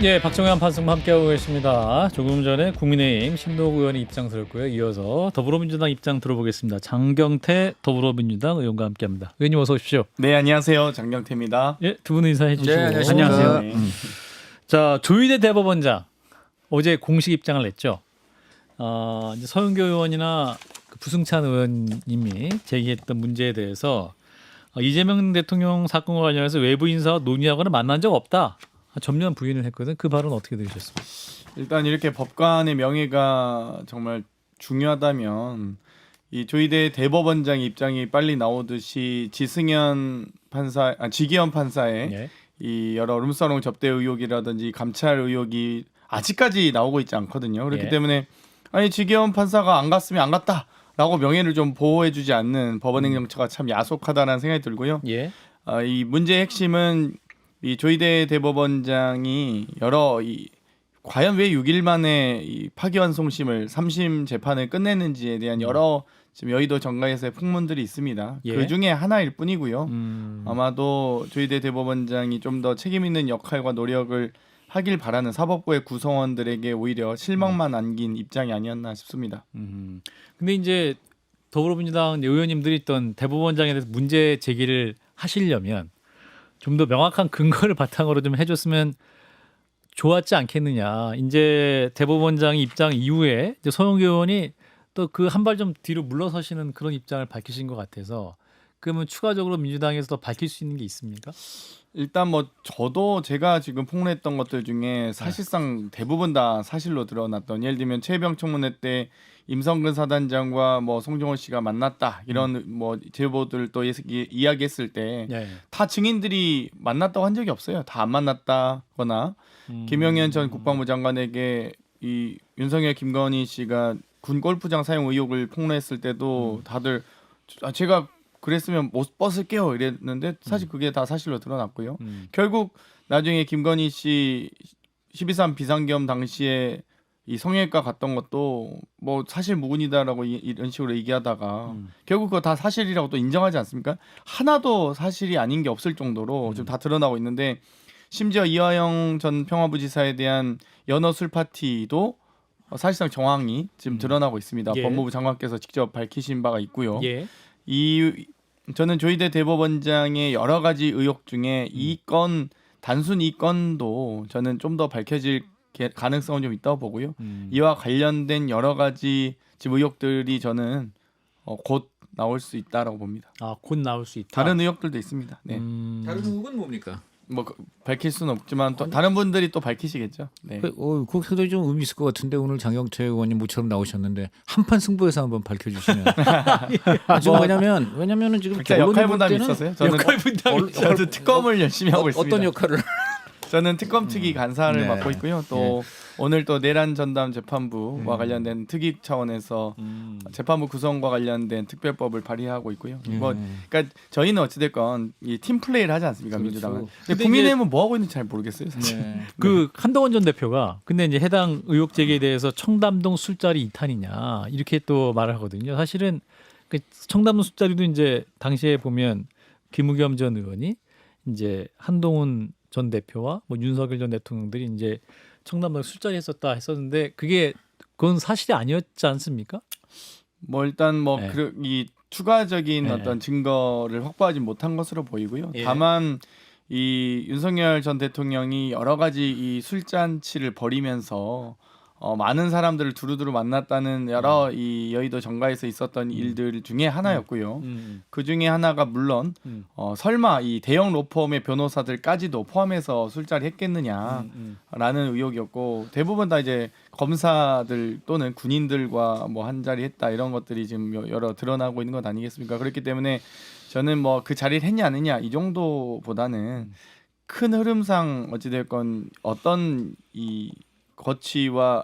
예, 박정현 판승과 함께하고 계십니다. 조금 전에 국민의힘 신동욱 의원의 입장 들었고요. 이어서 더불어민주당 입장 들어보겠습니다. 장경태 더불어민주당 의원과 함께합니다. 의원님 어서 오십시오. 네, 안녕하세요. 장경태입니다. 예, 두 분 인사해 주시고. 네, 안녕하세요. 네. 자, 조희대 대법원장 어제 공식 입장을 냈죠. 이제 서영교 의원이나 그 부승찬 의원님이 제기했던 문제에 대해서 이재명 대통령 사건과 관련해서 외부 인사와 논의하거나 만난 적 없다. 전면 부인을 했거든. 그 발언 어떻게 들으셨습니까? 일단 이렇게 법관의 명예가 정말 중요하다면 이 조희대 대법원장 입장이 빨리 나오듯이 지기현 판사의 예. 이 여러 룸사롱 접대 의혹이라든지 감찰 의혹이 아직까지 나오고 있지 않거든요. 그렇기 예. 때문에 아니 지기현 판사가 안 갔으면 안 갔다라고 명예를 좀 보호해주지 않는 법원행 정처가 참 야속하다는 생각이 들고요. 예. 이 문제의 핵심은 이 조희대 대법원장이 과연 왜 6일 만에 이 파기환송심을 3심 재판을 끝냈는지에 대한 여러 지금 여의도 정가에서의 풍문들이 있습니다. 예. 그 중에 하나일 뿐이고요. 아마도 조희대 대법원장이 좀 더 책임 있는 역할과 노력을 하길 바라는 사법부의 구성원들에게 오히려 실망만 안긴 입장이 아니었나 싶습니다. 근데 이제 더불어민주당 의원님들이 있던 대법원장에 대해서 문제 제기를 하시려면 좀 더 명확한 근거를 바탕으로 좀 해줬으면 좋았지 않겠느냐. 이제 대법원장 입장 이후에 이제 서영교 의원이 또 그 한 발 좀 뒤로 물러서시는 그런 입장을 밝히신 것 같아서 그러면 추가적으로 민주당에서 더 밝힐 수 있는 게 있습니까? 일단 뭐 저도 제가 지금 폭로했던 것들 중에 사실상 대부분 다 사실로 드러났던, 예를 들면 최혜병 청문회 때 임성근 사단장과 뭐 송정호 씨가 만났다 이런 뭐 제보들 또 이야기했을 때 다 예. 증인들이 만났다고 한 적이 없어요. 다 안 만났다거나 김영현 전 국방부 장관에게 이 윤석열 김건희 씨가 군 골프장 사용 의혹을 폭로했을 때도 다들 제가 그랬으면 못 벗을게요 이랬는데 사실 그게 다 사실로 드러났고요. 결국 나중에 김건희 씨 12.3 비상겸 당시에 이 성형외과 갔던 것도 뭐 사실 무근이다라고 이런 식으로 얘기하다가 결국 그거 다 사실이라고 또 인정하지 않습니까? 하나도 사실이 아닌 게 없을 정도로 지금 다 드러나고 있는데, 심지어 이화영 전 평화부지사에 대한 연어 술 파티도 사실상 정황이 지금 드러나고 있습니다. 예. 법무부 장관께서 직접 밝히신 바가 있고요. 예. 저는 조희대 대법원장의 여러 가지 의혹 중에 이 건, 단순 이 건도 저는 좀 더 밝혀질 가능성은 좀 있다고 보고요. 이와 관련된 여러 가지 지금 의혹들이 저는 곧 나올 수 있다라고 봅니다. 곧 나올 수 있다. 다른 의혹들도 있습니다. 네. 다른 의혹은 뭡니까? 뭐 밝힐 수는 없지만 또 다른 분들이 또 밝히시겠죠. 네. 거기서도 좀 의미 있을 것 같은데 오늘 장경태 의원님 모처럼 나오셨는데 한판 승부에서 한번 밝혀주시면. 지금 왜냐면은 지금 각자 역할 분담이 있어서요. 저는 역할 분담이 저도 특검을 열심히 하고 있습니다. 어떤 역할을? 저는 특검 특위 간사를 네. 맡고 있고요. 또 오늘 또 내란 전담 재판부와 관련된 특위 차원에서 재판부 구성과 관련된 특별법을 발의하고 있고요. 뭐 그러니까 저희는 어찌됐건 이 팀 플레이를 하지 않습니까, 그렇죠. 민주당은. 근데 국민의힘은 뭐 하고 있는지 잘 모르겠어요. 사실. 네. 그 한동훈 전 대표가 근데 이제 해당 의혹 제기에 대해서 청담동 술자리 2탄이냐 이렇게 또 말을 하거든요. 사실은 그 청담동 술자리도 이제 당시에 보면 김우겸 전 의원이 이제 한동훈 전 대표와 뭐 윤석열 전 대통령들이 이제 청담동 술자리 했었는데 그건 사실이 아니었지 않습니까? 뭐 일단 뭐 네. 이 추가적인 네. 어떤 증거를 확보하지 못한 것으로 보이고요. 예. 다만 이 윤석열 전 대통령이 여러 가지 이 술잔치를 벌이면서 많은 사람들을 두루두루 만났다는 여러 이 여의도 정가에서 있었던 일들 중에 하나였고요. 그 중에 하나가 물론 설마 이 대형 로펌의 변호사들까지도 포함해서 술자리 했겠느냐라는 의혹이었고, 대부분 다 이제 검사들 또는 군인들과 뭐 한 자리 했다 이런 것들이 지금 여러 드러나고 있는 것 아니겠습니까? 그렇기 때문에 저는 뭐 그 자리를 했냐 안 했냐 이 정도보다는 큰 흐름상 어찌됐건 어떤 이 거치와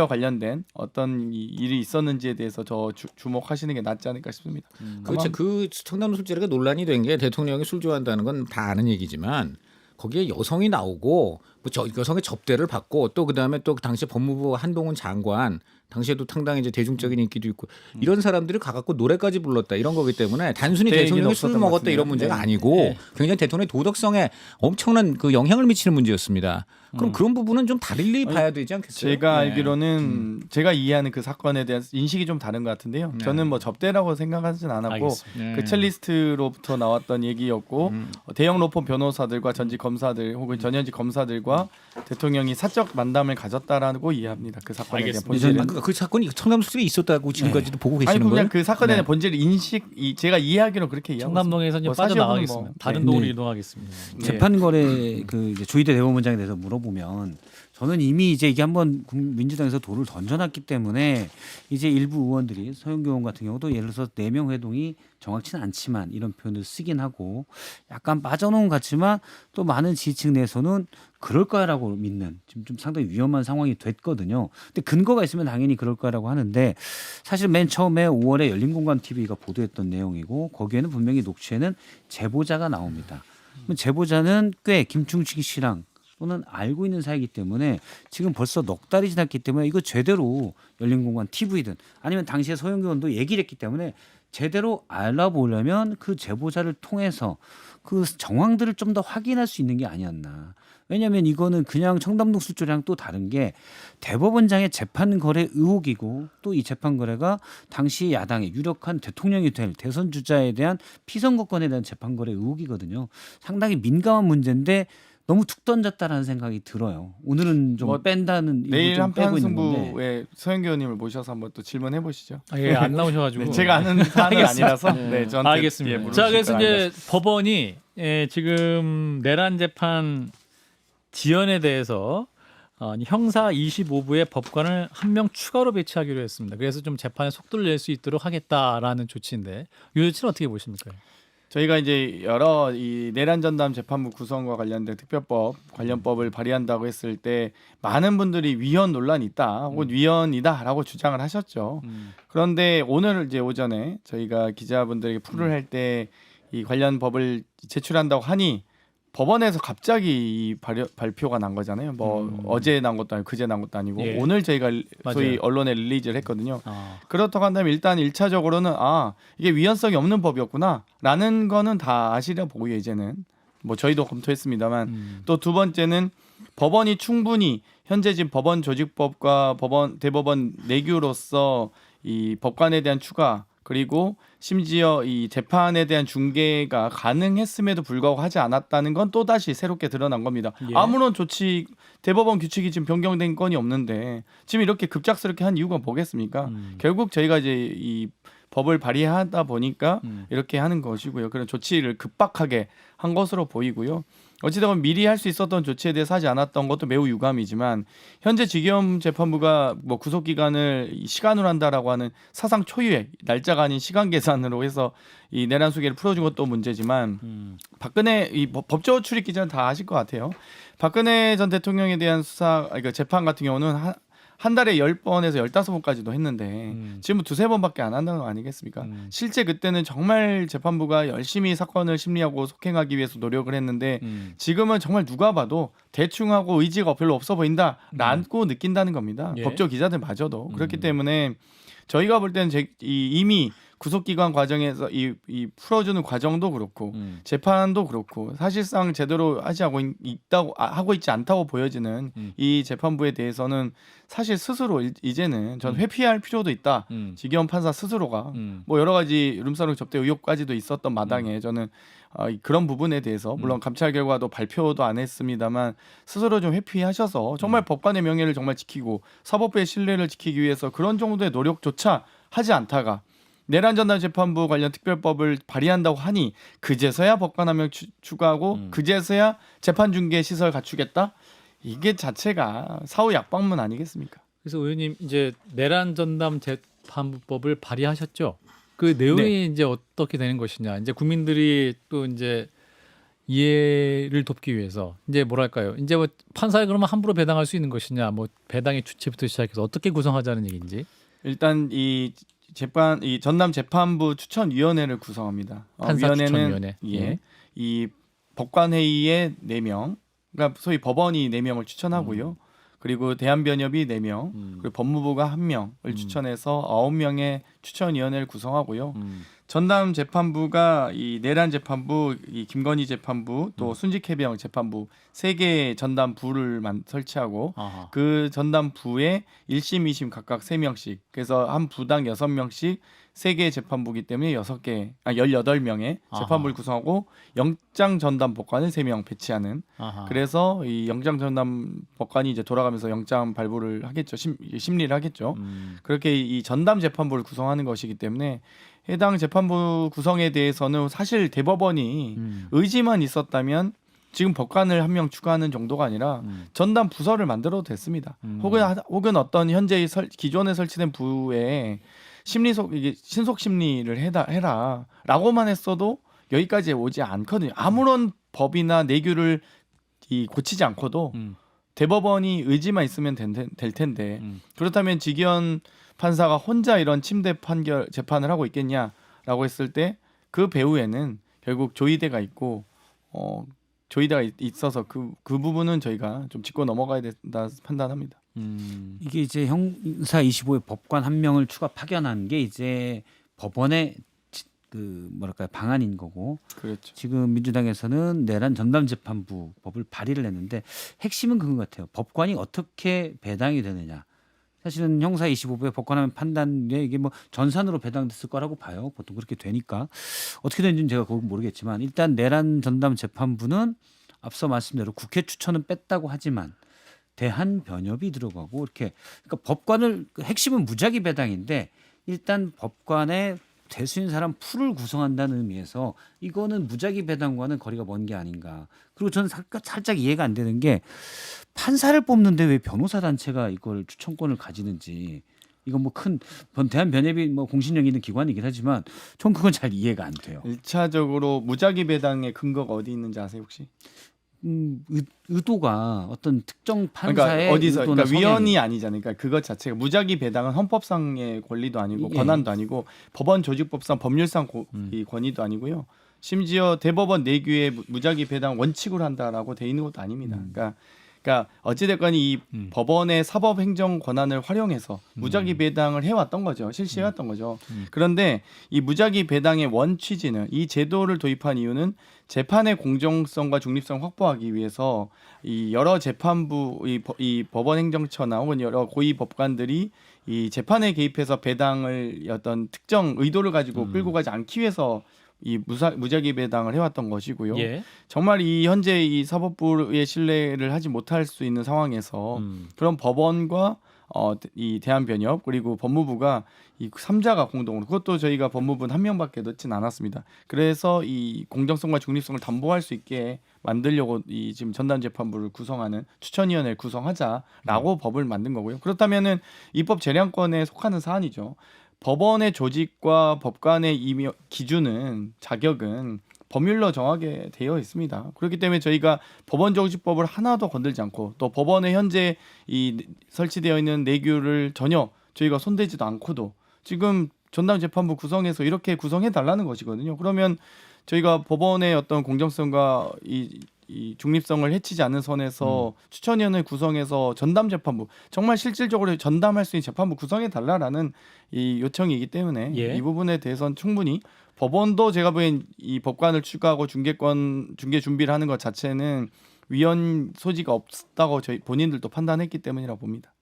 관련된 어떤 일이 있었는지에 대해서 더 주목하시는 게 낫지 않을까 싶습니다. 그렇죠. 그 청담동 술자리가 논란이 된 게 대통령이 술 좋아한다는 건 다 아는 얘기지만 거기에 여성이 나오고 뭐 여성의 접대를 받고 또 그다음에 또 그 당시 법무부 한동훈 장관 당시에도 상당히 이제 대중적인 인기도 있고 이런 사람들이 가갖고 노래까지 불렀다 이런 거기 때문에 단순히 그때 대통령이 얘기는 술 없었던 것 먹었다 이런 같은데요. 문제가 네. 아니고 네. 굉장히 대통령의 도덕성에 엄청난 그 영향을 미치는 문제였습니다. 그럼 그런 부분은 좀 다르게 봐야 되지 않겠어요? 제가 네. 알기로는 제가 이해하는 그 사건에 대한 인식이 좀 다른 것 같은데요. 네. 저는 뭐 접대라고 생각하진 않았고 알겠습니다. 네. 그 첼리스트로부터 나왔던 얘기였고 대형 로펌 변호사들과 전직 검사들 혹은 전현직 검사들과 대통령이 사적 만남을 가졌다라고 이해합니다. 그 사건에 대한 알겠습니다. 본질은. 그 사건이 청담수에 있었다고 지금까지도 보고 아니 계시는 그냥 거예요? 그 사건에 대한 네. 본질 인식 제가 이해하기로 그렇게 이해하고 청담동에서 이제 뭐 사실은 빠져나가겠습니다. 뭐, 다른 네. 동으로 네. 이동하겠습니다. 네. 재판거래 그 이제 조희대 대법원장에 대해서 물어보면 저는 이미 이제 이게 한번 민주당에서 돌을 던져놨기 때문에 이제 일부 의원들이 서영교 의원 같은 경우도 예를 들어서 4명 회동이 정확치는 않지만 이런 표현을 쓰긴 하고 약간 빠져놓은 것 같지만 또 많은 지지층 내에서는 그럴 거라고 믿는 지금 좀 상당히 위험한 상황이 됐거든요. 근데 근거가 있으면 당연히 그럴 거라고 하는데 사실 맨 처음에 5월에 열린공감 TV가 보도했던 내용이고 거기에는 분명히 녹취에는 제보자가 나옵니다. 그럼 제보자는 꽤 김충식 씨랑 또는 알고 있는 사이이기 때문에 지금 벌써 넉 달이 지났기 때문에 이거 제대로 열린공감 TV든 아니면 당시에 서영교 의원도 얘기를 했기 때문에 제대로 알아보려면 그 제보자를 통해서 그 정황들을 좀 더 확인할 수 있는 게 아니었나. 왜냐하면 이거는 그냥 청담동 술조랑 또 다른 게 대법원장의 재판 거래 의혹이고 또 이 재판 거래가 당시 야당의 유력한 대통령이 될 대선 주자에 대한 피선거권에 대한 재판 거래 의혹이거든요. 상당히 민감한 문제인데 너무 툭 던졌다라는 생각이 들어요. 오늘은 좀 뭐 뺀다는 이유를 내일 좀 한판 빼고 있는 건데. 승부에 서영교 의원님을 모셔서 한번 또 질문해 보시죠. 예, 안 나오셔가지고 네, 제가 아는 사안은 아니라서 네, 저한테 알겠습니다. 물어보실 자, 그래서 건 이제 법원이 지금 내란 재판 지연에 대해서 형사 25부의 법관을 한 명 추가로 배치하기로 했습니다. 그래서 좀 재판에 속도를 낼 수 있도록 하겠다라는 조치인데 이 조치는 어떻게 보십니까? 저희가 이제 여러 이 내란 전담 재판부 구성과 관련된 특별법 관련법을 발의한다고 했을 때 많은 분들이 위헌 논란이 있다 혹은 위헌이다라고 주장을 하셨죠. 그런데 오늘 이제 오전에 저희가 기자분들에게 풀을 할 때 이 관련 법을 제출한다고 하니 법원에서 갑자기 이 발표가 난 거잖아요. 뭐 어제 난 것도 아니고 그제 난 것도 아니고 예. 오늘 저희가 소위 맞아요. 언론에 릴리즈를 했거든요. 아, 그렇다고 한다면 일단 1차적으로는 이게 위헌성이 없는 법이었구나라는 거는 다 아시려 보고요. 이제는 뭐 저희도 검토했습니다만 또 두 번째는 법원이 충분히 현재 지금 법원 조직법과 대법원 내규로서 이 법관에 대한 추가 그리고 심지어 이 재판에 대한 중개가 가능했음에도 불구하고 하지 않았다는 건 또다시 새롭게 드러난 겁니다. 예. 아무런 조치 대법원 규칙이 지금 변경된 건이 없는데 지금 이렇게 급작스럽게 한 이유가 뭐겠습니까? 결국 저희가 이제 이 법을 발의하다 보니까 이렇게 하는 것이고요. 그런 조치를 급박하게 한 것으로 보이고요. 어찌되건 미리 할 수 있었던 조치에 대해서 하지 않았던 것도 매우 유감이지만 현재 지기현 재판부가 뭐 구속 기간을 시간으로 한다라고 하는 사상 초유의 날짜가 아닌 시간 계산으로 해서 이 내란 수계를 풀어준 것도 문제지만 박근혜 이 법조 출입 기자는 다 아실 것 같아요. 박근혜 전 대통령에 대한 그러니까 재판 같은 경우는 한 달에 10번에서 15번까지도 했는데 지금 두세 번밖에 안 한다는 거 아니겠습니까? 실제 그때는 정말 재판부가 열심히 사건을 심리하고 속행하기 위해서 노력을 했는데 지금은 정말 누가 봐도 대충 하고 의지가 별로 없어 보인다라고 느낀다는 겁니다. 예. 법조 기자들마저도. 그렇기 때문에 저희가 볼 때는 이미 구속기관 과정에서 이 풀어주는 과정도 그렇고 재판도 그렇고 사실상 제대로 하고 있지 않다고 보여지는 이 재판부에 대해서는 사실 스스로 이제는 전 회피할 필요도 있다. 지기현 판사 스스로가 뭐 여러 가지 룸사롱 접대 의혹까지도 있었던 마당에 저는 그런 부분에 대해서 물론 감찰 결과도 발표도 안 했습니다만 스스로 좀 회피하셔서 정말 법관의 명예를 정말 지키고 사법부의 신뢰를 지키기 위해서 그런 정도의 노력조차 하지 않다가 내란 전담 재판부 관련 특별법을 발의한다고 하니 그제서야 법관 한 명 추가하고 그제서야 재판 중개 시설 갖추겠다. 이게 자체가 사후 약방문 아니겠습니까? 그래서 의원님 이제 내란 전담 재판부법을 발의하셨죠. 그 내용이 이제 어떻게 되는 것이냐. 이제 국민들이 또 이제 이해를 돕기 위해서 이제 뭐랄까요? 이제 뭐 판사에 그러면 함부로 배당할 수 있는 것이냐. 뭐 배당의 주체부터 시작해서 어떻게 구성하자는 얘기인지. 일단 이 전담 재판부 추천위원회를 구성합니다. 판사 추천위원회. 이 법관 회의에 4명, 그러니까 소위 법원이 4명을 추천하고요. 그리고 대한변협이 4명, 그리고 법무부가 1명을 추천해서 9명의 추천위원회를 구성하고요. 전담 재판부가 이 내란 재판부, 이 김건희 재판부, 또 순직해병 재판부 3개 전담부를 설치하고 아하. 그 전담부에 1심, 2심 각각 3명씩. 그래서 한 부당 6명씩 3개 재판부기 때문에 18명의 재판부를 아하. 구성하고 영장 전담 법관을 3명 배치하는. 아하. 그래서 이 영장 전담 법관이 이제 돌아가면서 영장 발부를 하겠죠. 심리를 하겠죠. 그렇게 이 전담 재판부를 구성하는 것이기 때문에 해당 재판부 구성에 대해서는 사실 대법원이 의지만 있었다면 지금 법관을 1명 추가하는 정도가 아니라 전담 부서를 만들어도 됐습니다. 혹은 어떤 현재 기존에 설치된 부에 이게 신속 심리를 해라라고만 했어도 여기까지 오지 않거든요. 아무런 법이나 내규를 고치지 않고도 대법원이 의지만 있으면 될 텐데 그렇다면 직위원 판사가 혼자 이런 침대 판결 재판을 하고 있겠냐라고 했을 때 그 배후에는 결국 조의대가 있고 조의대가 있어서 그 부분은 저희가 좀 짚고 넘어가야 된다 판단합니다. 이게 이제 형사 25의 법관 1명을 추가 파견한 게 이제 법원의 그 뭐랄까요 방안인 거고 그렇죠. 지금 민주당에서는 내란 전담재판부 법을 발의를 했는데 핵심은 그건 것 같아요. 법관이 어떻게 배당이 되느냐. 사실은 형사 25부의 법관하면 판단에 이게 뭐 전산으로 배당됐을 거라고 봐요. 보통 그렇게 되니까 어떻게 되는지는 제가 그건 모르겠지만 일단 내란 전담 재판부는 앞서 말씀대로 국회 추천은 뺐다고 하지만 대한변협이 들어가고 이렇게 그러니까 법관을 핵심은 무작위 배당인데 일단 법관의 대수인 사람 풀을 구성한다는 의미에서 이거는 무작위 배당과는 거리가 먼 게 아닌가. 그리고 저는 살짝 이해가 안 되는 게 판사를 뽑는데 왜 변호사 단체가 이걸 추천권을 가지는지 이건 뭐 큰 대한변협이 뭐 공신력 있는 기관이긴 하지만 전 그건 잘 이해가 안 돼요. 1차적으로 무작위 배당의 근거가 어디 있는지 아세요 혹시? 의도가 어떤 특정 판사의 그러니까 어디서 의도나 그러니까 위헌이 아니잖아요. 그러니까 그것 자체가 무작위 배당은 헌법상의 권리도 아니고 예. 권한도 아니고 법원 조직법상 법률상 이 권위도 아니고요. 심지어 대법원 내규에 무작위 배당 원칙으로 한다라고 돼 있는 것도 아닙니다. 그러니까 어찌됐건 이 법원의 사법행정 권한을 활용해서 무작위 배당을 해왔던 거죠. 실시해왔던 거죠. 그런데 이 무작위 배당의 원 취지는 이 제도를 도입한 이유는 재판의 공정성과 중립성 확보하기 위해서 이 여러 재판부 이 법원행정처나 혹은 여러 고위 법관들이 이 재판에 개입해서 배당을 어떤 특정 의도를 가지고 끌고 가지 않기 위해서 이 무작위 배당을 해왔던 것이고요. 예. 정말 이 현재 이 사법부의 신뢰를 하지 못할 수 있는 상황에서 그런 법원과 이 대한변협 그리고 법무부가 이 3자가 공동으로 그것도 저희가 법무부는 1명밖에 넣진 않았습니다. 그래서 이 공정성과 중립성을 담보할 수 있게 만들려고 이 지금 전담재판부를 구성하는 추천위원회를 구성하자라고 법을 만든 거고요. 그렇다면은 입법 재량권에 속하는 사안이죠. 법원의 조직과 법관의 기준은 자격은 법률로 정하게 되어 있습니다. 그렇기 때문에 저희가 법원조직법을 하나도 건들지 않고 또 법원의 현재 이 설치되어 있는 내규를 전혀 저희가 손대지도 않고도 지금 전담재판부 구성해서 이렇게 구성해 달라는 것이거든요. 그러면 저희가 법원의 어떤 공정성과 이 중립성을 해치지 않는 선에서 추천위원회 구성해서 전담재판부 정말 실질적으로 전담할 수 있는 재판부 구성해 달라라는 이 요청이기 때문에 예. 이 부분에 대해서는 충분히 법원도 제가 보기엔 이 법관을 추가하고 중개 준비를 하는 것 자체는 위헌 소지가 없다고 저희 본인들도 판단했기 때문이라고 봅니다.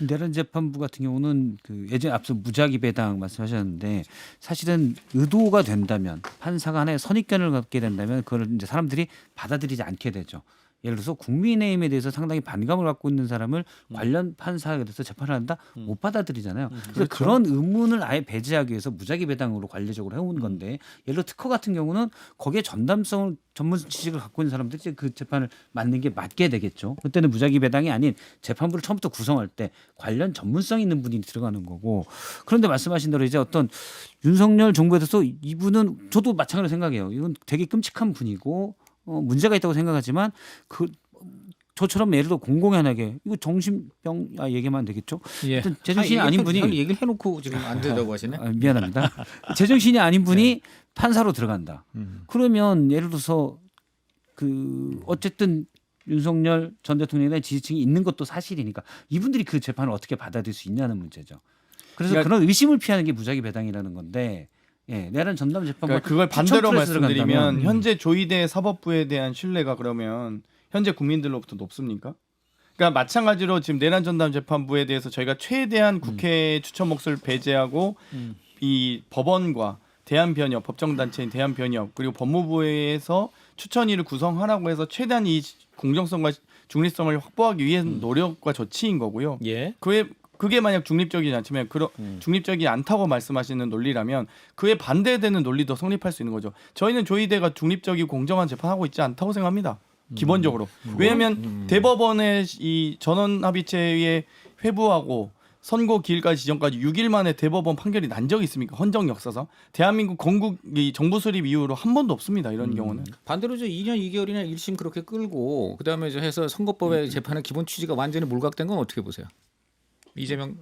내란 재판부 같은 경우는 그 예전 앞서 무작위 배당 말씀하셨는데 사실은 의도가 된다면 판사가 하나의 선입견을 갖게 된다면 그걸 이제 사람들이 받아들이지 않게 되죠. 예를 들어서 국민의힘에 대해서 상당히 반감을 갖고 있는 사람을 관련 판사에 대해서 재판을 한다 못 받아들이잖아요. 그래서 그런 의문을 아예 배제하기 위해서 무작위 배당으로 관례적으로 해온 건데 예를 들어 특허 같은 경우는 거기에 전담성 전문 지식을 갖고 있는 사람들이 이제 그 재판을 맡는 게 맞게 되겠죠. 그때는 무작위 배당이 아닌 재판부를 처음부터 구성할 때 관련 전문성 있는 분이 들어가는 거고 그런데 말씀하신 대로 이제 어떤 윤석열 정부에 대해서 이분은 저도 마찬가지로 생각해요. 이건 되게 끔찍한 분이고 문제가 있다고 생각하지만 저처럼 예를 들어 공공연하게 이거 정신병 얘기만 되겠죠. 예. 제정신이 아닌 분이 얘기를 해놓고 지금 안 된다고 하시네. 미안합니다. 제정신이 아닌 분이 판사로 들어간다. 그러면 예를 들어서 그 어쨌든 윤석열 전 대통령에 대한 지지층이 있는 것도 사실이니까 이분들이 그 재판을 어떻게 받아들일 수 있냐는 문제죠. 그래서 그러니까 그런 의심을 피하는 게 무작위 배당이라는 건데 내란 전담 재판관 그러니까 그걸 반대로 추천 프레스를 말씀드리면 간다면, 현재 조희대 사법부에 대한 신뢰가 그러면 현재 국민들로부터 높습니까? 그러니까 마찬가지로 지금 내란 전담 재판부에 대해서 저희가 최대한 국회 추천 몫을 배제하고 이 법원과 대한변협 법정단체인 대한변협 그리고 법무부에서 추천위를 구성하라고 해서 최대한 이 공정성과 중립성을 확보하기 위해 노력과 조치인 거고요. 예. 그게 만약 중립적이지 않지만 중립적이지 않다고 말씀하시는 논리라면 그에 반대되는 논리도 성립할 수 있는 거죠. 저희는 조희대가 중립적이고 공정한 재판하고 있지 않다고 생각합니다. 기본적으로. 왜냐하면 대법원의 이 전원합의체에 회부하고 선고 기일까지 지정까지 6일 만에 대법원 판결이 난 적이 있습니까? 헌정 역사상 대한민국 건국 이 정부 수립 이후로 한 번도 없습니다. 이런 경우는. 반대로 2년 2개월이나 1심 그렇게 끌고 그다음에 해서 선거법의 재판의 기본 취지가 완전히 몰각된 건 어떻게 보세요? 이재명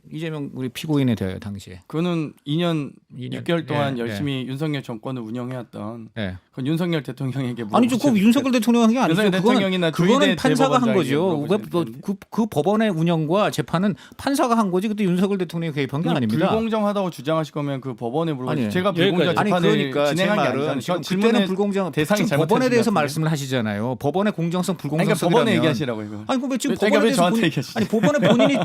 우리 피고인에 대하여 당시에. 그거는 2년 6개월 동안 네, 열심히 윤석열 정권을 운영해왔던 네. 그건 윤석열 대통령에게 아니죠. 그 윤석열 대통령 한게 아니죠. 윤석열 대통령이나 그거는 조희대 판사가 한 대법원장에게 거죠. 물어보셔야 되는데. 그 법원의 운영과 재판은 판사가 한 거지. 그때 윤석열 대통령이 개입한 게 아닙니다. 불공정하다고 주장하실 거면 그 법원에 물어보세요. 아니, 제가 불공정 여기까지. 아니 재판을 그러니까 제 진행한 게 말은 아니잖아요. 지금 질문의 그때는 불공정 대상이 지금 법원에 대해서 잘못하신 것 말씀을 하시잖아요. 법원의 공정성 같은데. 그러니까 불공정성이라면 법원에 얘기하시라고 이거. 아니 그럼 지금 제가 법원에 왜 대해서 저한테 얘기하시죠? 아니 법원에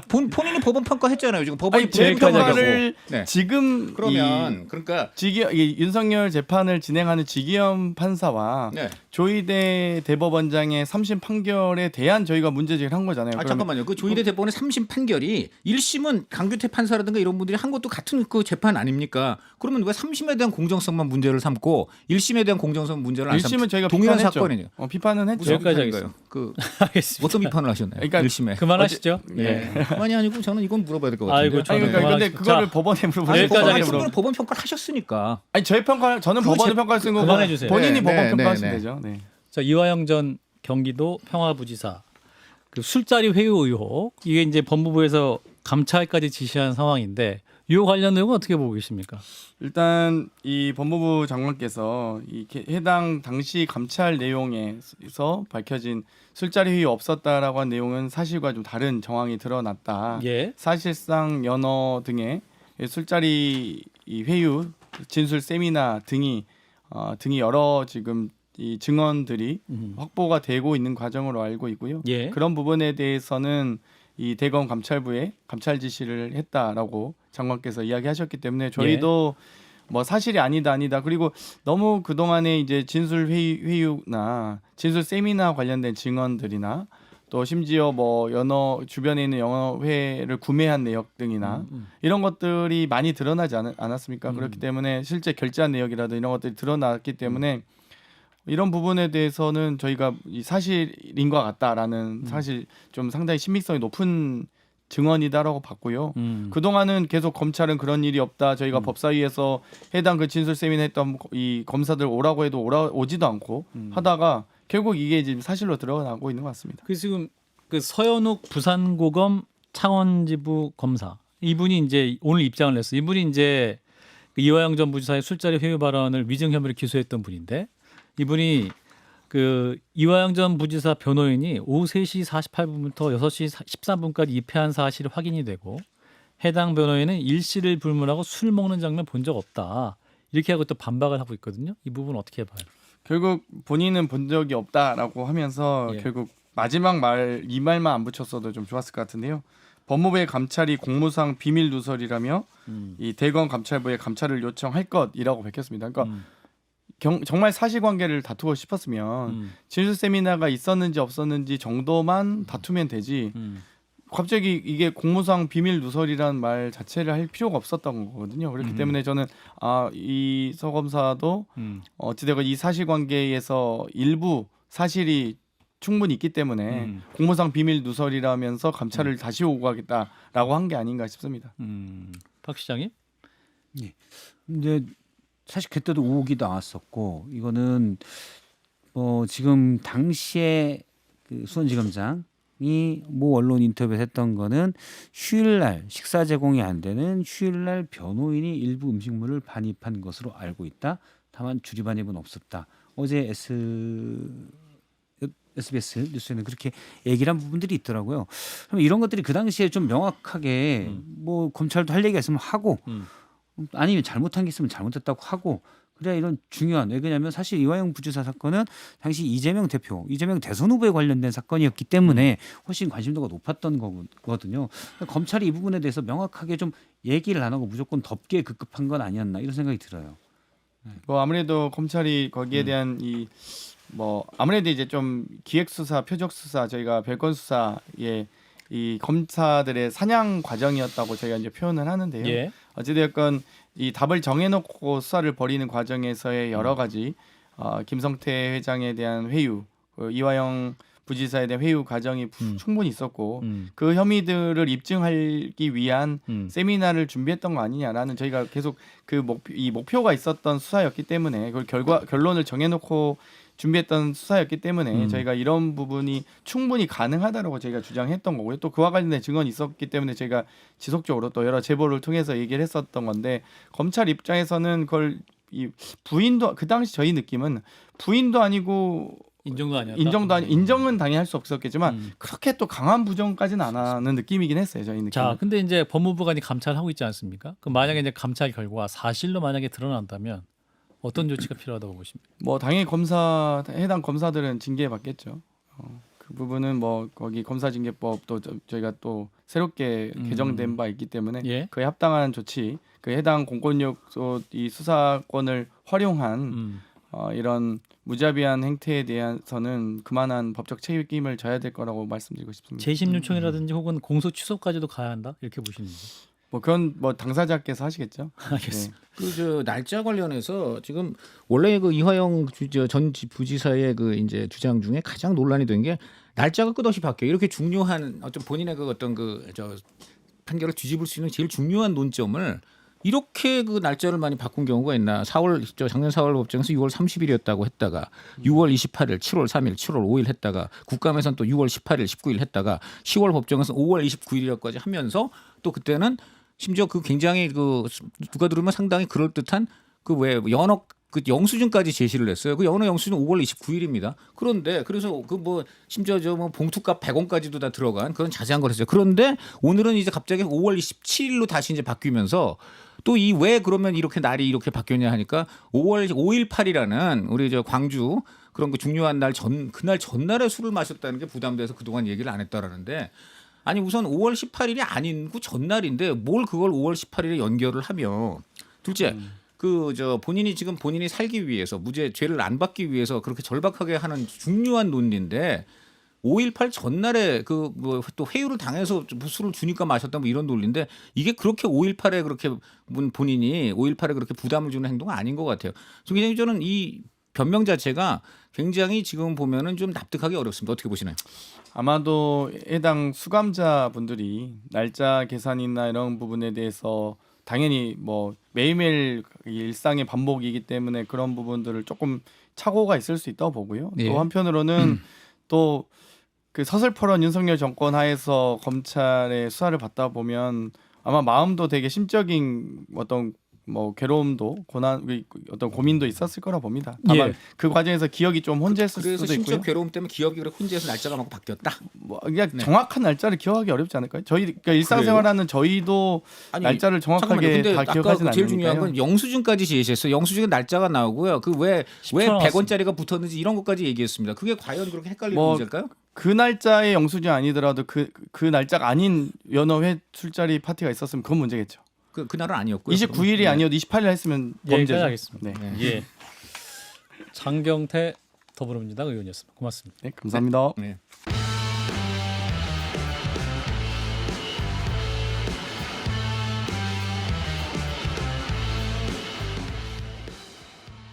본인이 법원 평가했잖아요. 지금 법원이 아니 제 여기까지 평가를 네. 지금 그러면 그러니까 이 윤석열 재판을 진행하는 지기현 판사와 네. 조희대 대법원장의 3심 판결에 대한 저희가 문제 제기를 한 거잖아요. 아 그러면 잠깐만요. 그 조희대 대법원의 3심 판결이 1심은 강규태 판사라든가 이런 분들이 한 것도 같은 그 재판 아닙니까? 그러면 왜 3심에 대한 공정성만 문제를 삼고 1심에 대한 공정성 문제를 안 1심은 저희가 동일한 비판했죠. 사건이에요. 비판은 했죠. 무슨 여기까지 비판인가요? 그 알겠습니다. 어떤 비판을 하셨나요? 그러니까 1심에. 그만하시죠. 예. 그만이 아니고 저는 이건 물어봐야 될 것 같은데. 아이고, 아니 저는 그러니까 근데 그만하시죠. 그거를 자, 법원에 물어보세요. 여기까지 법원에 하겠습니다. 물어보세요. 법원 평가를 하셨으니까. 아니 저희 평가 저는 그거 법원의 제- 평가를 쓴 거고 그만해주세요. 본인이 네, 법원 네, 평가하시면 네, 네. 되죠. 네. 자, 이화영 전 경기도 평화부지사 그 술자리 회유 의혹 이게 이제 법무부에서 감찰까지 지시한 상황인데 이 관련 내용은 어떻게 보고 계십니까? 일단 이 법무부 장관께서 이 해당 당시 감찰 내용에서 밝혀진 술자리 회의 없었다라고 한 내용은 사실과 좀 다른 정황이 드러났다. 예. 사실상 연어 등의 술자리 이 회유, 진술 세미나 등이 여러 지금 이 증언들이 확보가 되고 있는 과정으로 알고 있고요. 예. 그런 부분에 대해서는 이 대검 감찰부에 감찰 지시를 했다라고 장관께서 이야기하셨기 때문에 저희도 뭐 사실이 아니다 그리고 너무 그 동안에 이제 진술 회유나 진술 세미나 관련된 증언들이나 또 심지어 뭐 연어 주변에 있는 영어회를 구매한 내역 등이나 이런 것들이 많이 드러나지 않았습니까? 그렇기 때문에 실제 결제한 내역이라도 이런 것들이 드러났기 때문에 이런 부분에 대해서는 저희가 이 사실인 것 같다라는 사실 좀 상당히 신빙성이 높은 증언이다라고 봤고요. 그 동안은 계속 검찰은 그런 일이 없다. 저희가 법사위에서 해당 그 진술 세미나 했던 이 검사들 오라고 해도 오지도 않고 하다가 결국 이게 지금 사실로 드러나고 있는 것 같습니다. 그 지금 그 서현욱 부산고검 창원지부 검사 이분이 이제 오늘 입장을 냈어요. 이분이 이제 그 이화영 전 부지사의 술자리 회유 발언을 위증 혐의로 기소했던 분인데 이분이 그 이화영 전 부지사 변호인이 오후 3시 48분부터 6시 13분까지 입회한 사실이 확인이 되고 해당 변호인은 일시를 불문하고 술 먹는 장면 본 적 없다. 이렇게 하고 또 반박을 하고 있거든요. 이 부분 어떻게 봐요? 결국 본인은 본 적이 없다라고 하면서 예. 결국 마지막 이 말만 안 붙였어도 좀 좋았을 것 같은데요. 법무부의 감찰이 공무상 비밀 누설이라며 이 대검 감찰부에 감찰을 요청할 것이라고 밝혔습니다. 그러니까 정말 사실관계를 다투고 싶었으면 진술 세미나가 있었는지 없었는지 정도만 다투면 되지. 갑자기 이게 공무상 비밀 누설이라는 말 자체를 할 필요가 없었던 거거든요. 그렇기 때문에 저는 이 서 검사도 어찌되건 이 사실관계에서 일부 사실이 충분히 있기 때문에 공무상 비밀 누설이라면서 감찰을 다시 오고 가겠다라고 한 게 아닌가 싶습니다. 박 시장님? 근데 사실 그때도 의혹이 나왔었고 이거는 지금 당시에 그 수원지검장이 모 언론 인터뷰에서 했던 거는 휴일날 식사 제공이 안 되는 휴일날 변호인이 일부 음식물을 반입한 것으로 알고 있다. 다만 주리 반입은 없었다. 어제 SBS 뉴스에는 그렇게 얘기를 한 부분들이 있더라고요. 그럼 이런 것들이 그 당시에 좀 명확하게 뭐 검찰도 할 얘기가 있으면 하고 아니면 잘못한 게 있으면 잘못했다고 하고 그래야 이런 중요한 왜 그러냐면 사실 이화영 부지사 사건은 당시 이재명 대선 후보에 관련된 사건이었기 때문에 훨씬 관심도가 높았던 거거든요. 검찰이 이 부분에 대해서 명확하게 좀 얘기를 안 하고 무조건 덮개 급급한 건 아니었나 이런 생각이 들어요. 뭐 아무래도 검찰이 거기에 대한 이 뭐 아무래도 이제 좀 기획 수사, 표적 수사, 저희가 별건 수사에 이 검사들의 사냥 과정이었다고 저희가 이제 표현을 하는데요. 예. 어찌되었건 이 답을 정해놓고 수사를 벌이는 과정에서의 여러 가지 김성태 회장에 대한 회유, 이화영 부지사에 대한 회유 과정이 충분히 있었고 그 혐의들을 입증하기 위한 세미나를 준비했던 거 아니냐라는 저희가 계속 그 목표가 있었던 수사였기 때문에 그걸 결론을 정해놓고 준비했던 수사였기 때문에 저희가 이런 부분이 충분히 가능하다라고 저희가 주장했던 거고요. 또 그와 관련된 증언이 있었기 때문에 저희가 지속적으로 또 여러 제보를 통해서 얘기를 했었던 건데 검찰 입장에서는 그걸 이 부인도 그 당시 저희 느낌은 부인도 아니고 인정은 당연히 할 수 없었겠지만 그렇게 또 강한 부정까지는 안 하는 느낌이긴 했어요. 저희 느낌. 자, 근데 이제 법무부가 이제 감찰하고 있지 않습니까? 그 만약에 이제 감찰 결과가 사실로 만약에 드러난다면 어떤 조치가 필요하다고 보십니까? 뭐 당연히 해당 검사들은 징계받겠죠. 그 부분은 뭐 거기 검사징계법도 저희가 또 새롭게 개정된 바 있기 때문에 예. 그에 합당한 조치, 그 해당 공권력 이 수사권을 활용한 이런 무자비한 행태에 대해서는 그만한 법적 책임을 져야 될 거라고 말씀드리고 싶습니다. 재심 요청이라든지 혹은 공소 취소까지도 가야 한다 이렇게 보시는 거죠? 뭐 그건 뭐 당사자께서 하시겠죠. 알겠습니다. 네. 그 날짜 관련해서 지금 원래 그 이화영 전 부지사의 그 이제 주장 중에 가장 논란이 된 게 날짜가 끝없이 바뀌어요. 이렇게 중요한 어떤 본인의 그 어떤 판결을 뒤집을 수 있는 제일 중요한 논점을 이렇게 그 날짜를 많이 바꾼 경우가 있나? 작년 4월 법정에서 6월 30일이었다고 했다가 6월 28일, 7월 3일, 7월 5일 했다가 국감에서는 또 6월 18일, 19일 했다가 10월 법정에서 5월 29일까지 하면서 또 그때는 심지어 그 굉장히 그 누가 들으면 상당히 그럴 듯한 그 왜 연억 그 영수증까지 제시를 했어요. 그 연어 영수증 5월 29일입니다. 그런데 그래서 그 뭐 심지어 저 뭐 봉투값 100원까지도 다 들어간 그런 자세한 걸 했어요. 그런데 오늘은 이제 갑자기 5월 27일로 다시 이제 바뀌면서 또 이 왜 그러면 이렇게 날이 이렇게 바뀌었냐 하니까 5월 5.18이라는 우리 저 광주 그런 그 중요한 날 그날 전날에 술을 마셨다는 게 부담돼서 그동안 얘기를 안 했다라는데 아니 우선 5월 18일이 아니고 전날인데 뭘 그걸 5월 18일에 연결을 하며 둘째 그 본인이 지금 본인이 살기 위해서 죄를 안 받기 위해서 그렇게 절박하게 하는 중요한 논리인데 5.18 전날에 그 뭐 또 회유를 당해서 술을 주니까 마셨다 뭐 이런 논리인데 이게 그렇게 5.18에 그렇게 본인이 5.18에 그렇게 부담을 주는 행동은 아닌 것 같아요. 굉장히 저는 이 변명 자체가 굉장히 지금 보면은 좀 납득하기 어렵습니다. 어떻게 보시나요? 아마도 해당 수감자분들이 날짜 계산이나 이런 부분에 대해서 당연히 뭐 매일매일 일상의 반복이기 때문에 그런 부분들을 조금 착오가 있을 수 있다고 보고요. 예. 또 한편으로는 또 그 서슬퍼런 윤석열 정권 하에서 검찰의 수사를 받다 보면 아마 마음도 되게 심적인 어떤 뭐 괴로움도 어떤 고민도 있었을 거라 봅니다. 다만 예. 그 과정에서 기억이 좀 혼재했을 그래서 수도 심적 있고요. 괴로움 때문에 기억이 그렇게 혼재해서 날짜가 막 바뀌었다. 뭐 그냥 네. 정확한 날짜를 기억하기 어렵지 않을까요? 저희 그러니까 일상생활하는 저희도 아니, 날짜를 정확하게 근데 다 아까 기억하지는 제일 중요한 않으니까요. 건 영수증까지 제시했어요. 영수증에 날짜가 나오고요. 그 왜 100원짜리가 붙었는지 이런 것까지 얘기했습니다. 그게 과연 그렇게 헷갈리는 뭐, 문제일까요? 그 날짜의 영수증 아니더라도 그 날짜가 아닌 연어회 술자리 파티가 있었으면 그건 문제겠죠. 그날은 아니었고요. 29일이 네. 아니어도 28일 했으면 여기까지 범죄죠. 하겠습니다. 네. 예. 장경태 더불어민주당 의원이었습니다. 고맙습니다. 네, 감사합니다. 네.